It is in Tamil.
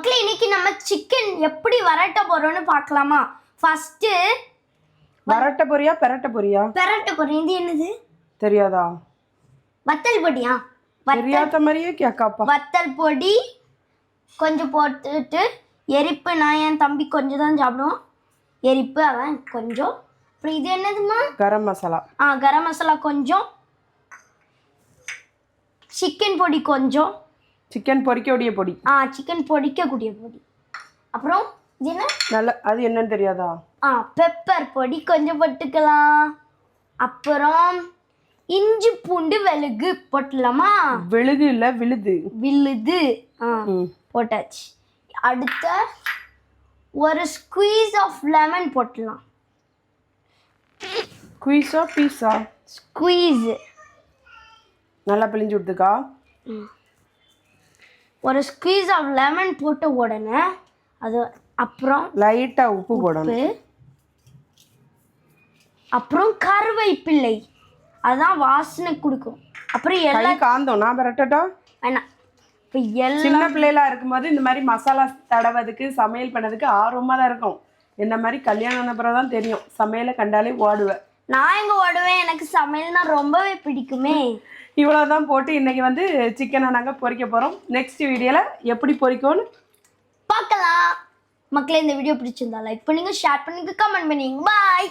மக்களே இன்னைக்கு நம்ம சிக்கன் எப்படி வரட்ட போறோம்னு பார்க்கலாமா? ஃபர்ஸ்ட் வரட்ட போறியா பெரட்ட போறியா? பெரட்ட போறேன். இது என்னது தெரியாதா? வத்தல் பொடியா? தெரியாத மாதிரியே கேக்காப்பா. வத்தல் பொடி கொஞ்சம் போட்டுட்டு எரிப்பு நான் என் தம்பி கொஞ்சம் தான் சாப்பிடுவோம். எரிப்பு அவன் கொஞ்சம். அப்புறம் இது என்னதுமா? கரம் மசாலா. கரம் மசாலா கொஞ்சம். சிக்கன் பொடி கொஞ்சம். சிக்கன் பொரிக்கக்கூடிய பொடி. சிக்கன் பொடிக்கக்கூடிய பொடி. அப்புறம் இது என்ன? நல்ல அது என்னன்னு தெரியாதா? பெப்பர் பொடி கொஞ்சம் போட்டுக்கலாம். அப்புறம் இஞ்சி பூண்டு வெளுகு போட்டுலாமா? வெளுகு இல்ல விழுது. விழுது. போட்டாச்சு. அடுத்த ஒரு ஸ்குவீஸ் ஆஃப் லெமன் போட்டுலாம். குயிஸா பீஸா? ஸ்குவீஸ். நல்லா பிழிஞ்சு விட்டுக்கா. ஒரு ஸ்குவீஸ் ஆஃப் லெமன் போட்ட உடனே அது அப்புறம் லைட்டா உப்பு போடணும். அப்புறம் கருவேப்பிலை, அதான் வாசனை கொடுக்கும். அப்புறம் எல்லாம் காந்தோம். நான் பெரட்டட்டா? வேணாம். இப்போ சின்ன பிள்ளைகளா இருக்கும்போது இந்த மாதிரி மசாலா தடவதுக்கு சமையல் பண்ணதுக்கு ஆர்வமாக தான் இருக்கும். என்ன மாதிரி கல்யாணம் ஆன பிறகு தான் தெரியும் சமையலை கண்டாலே ஓடுவேன். நான் எங்க ஓடுவேன், எனக்கு சமையல்னா ரொம்பவே பிடிக்குமே. இவ்வளோதான் போட்டு இன்னைக்கு வந்து சிக்கனை நாங்கள் பொரிக்க போகிறோம். நெக்ஸ்ட் வீடியோவில் எப்படி பொரிக்கோன்னு பார்க்கலாம். மக்களே இந்த வீடியோ பிடிச்சிருந்தா லைக் பண்ணுங்க, ஷேர் பண்ணுங்க, கமெண்ட் பண்ணுங்க. பாய்.